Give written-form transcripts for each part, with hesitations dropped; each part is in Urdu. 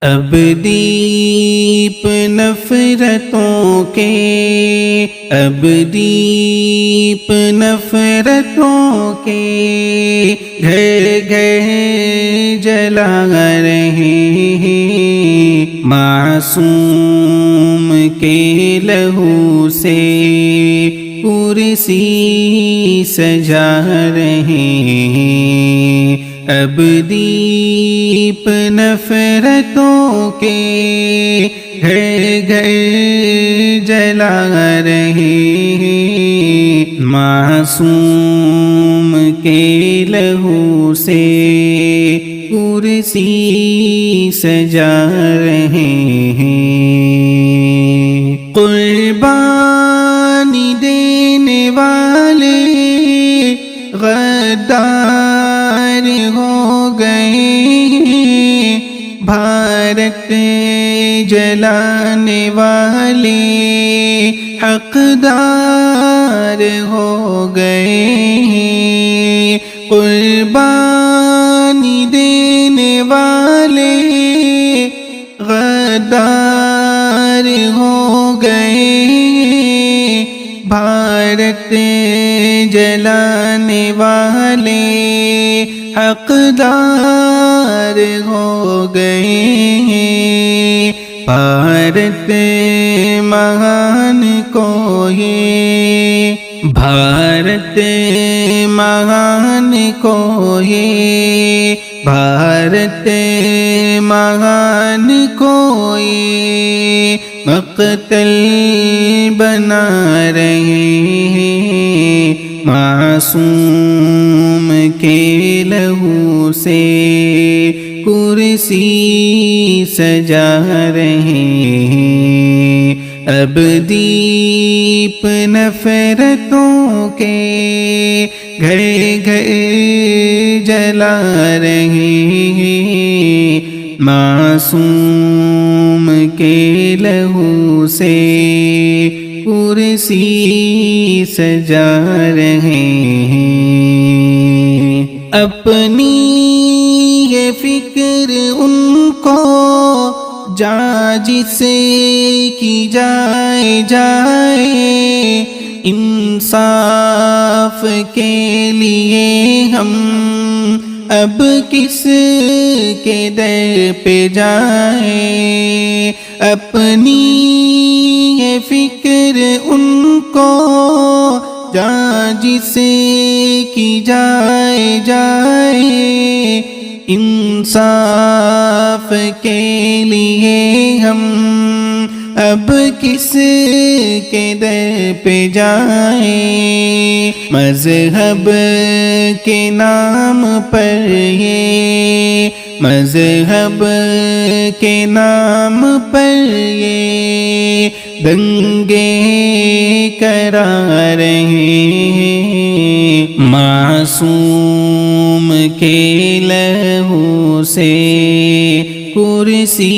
اب دیپ نفرتوں کے، اب دیپ نفرتوں کے گھر گھر جلا رہے ہیں، معصوم کے لہو سے کرسی سجا رہے ہیں۔ اب دیپ نفرتوں کے گھر گھر جلا رہے ہیں، معصوم کے لہو سے کرسی سجا رہے ہیں۔ قربانی دینے والے غدار ہو گئے ہیں، بھارت جلانے والے حقدار ہو گئے ہیں۔ قربانی دینے والے غدار ہو گئے ہیں، بھارت جلانے والے حقدار ہو گئے ہیں۔ بھارت مہان کو یہ، بھارت مہان کو یہ، بھارت مہان کو یہ مقتل بنا رہے ہیں، معصوم کے لہو سے کرسی سجا رہے ہیں۔ اب دیپ نفرتوں کے گھر گھر جلا رہے ہیں، معصوم کے لہو سے کرسی سجا رہے ہیں۔ اپنی یہ فکر ان کو جا جسے کی جائے جائے، انصاف کے لیے ہم اب کس کے در پہ جائیں۔ اپنی یہ فکر ان کو جا جسے کی جائے جائے، انصاف کے لیے ہم اب کس کے در پہ جائیں۔ مذہب کے نام پر یہ، مذہب کے نام پر یہ دنگے کرا رہے ہیں، معصوم کے لہو سے کرسی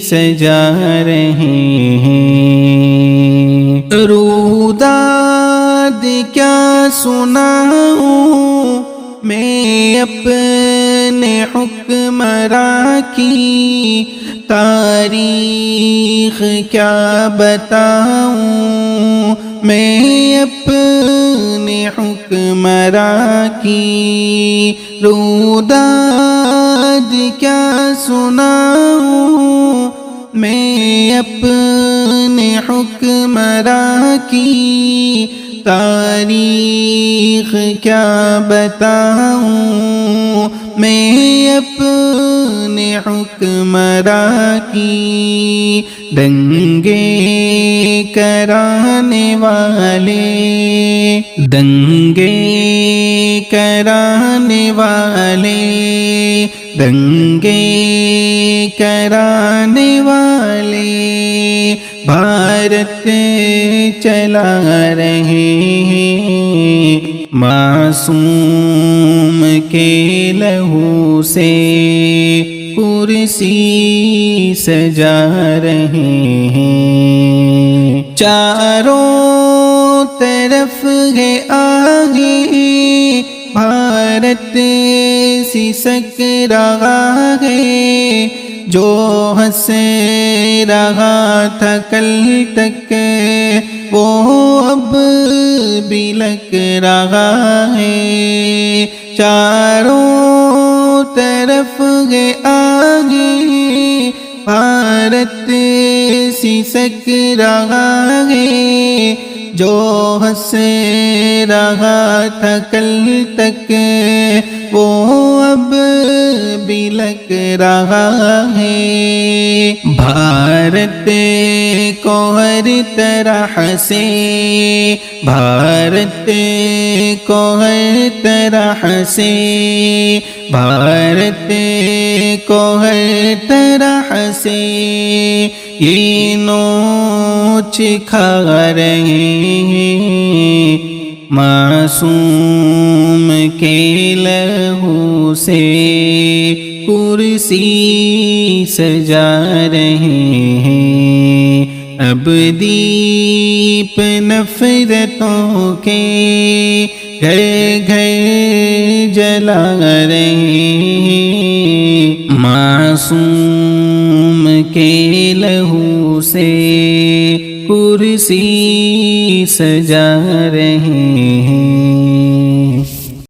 سجا رہے ہیں۔ روداد کیا سناؤں میں اپنے حکمراں کی، تاریخ کیا بتاؤں میں اپنے حکمراں کی، روداد کیا سناؤں میں اپنے حکمراں کی، تاریخ کیا بتاؤں میں اپنے حکمراں کی، دنگے کرانے والے، دنگے کرانے والے، دنگے کرانے والے بھارت چلا رہے ہیں، معصوم کے لہو سے کرسی سجا رہے ہیں۔ چاروں طرف ہے آگے بھارت سسک رہا ہے، جو ہنس رہا تھا کل تک وہ اب بھی لگ رہا ہے، چاروں طرف ہے آگے بھارت سسک رہا ہے، جو ہنس رہا تھا کل تک وہ اب بھی لگ رہا ہے، بھارت کو ہر طرح سے، بھارت کو ہر طرح سے، بھارت کو ہر طرح سے یہ نوچ کھا رہے ہیں، معصوم کے لہو سے کرسی سجا رہے ہیں، اب دیپ نفرتوں کے گھر گھر جلا رہے ہیں، معصوم کے لہو سے کرسی سجا رہے ہیں۔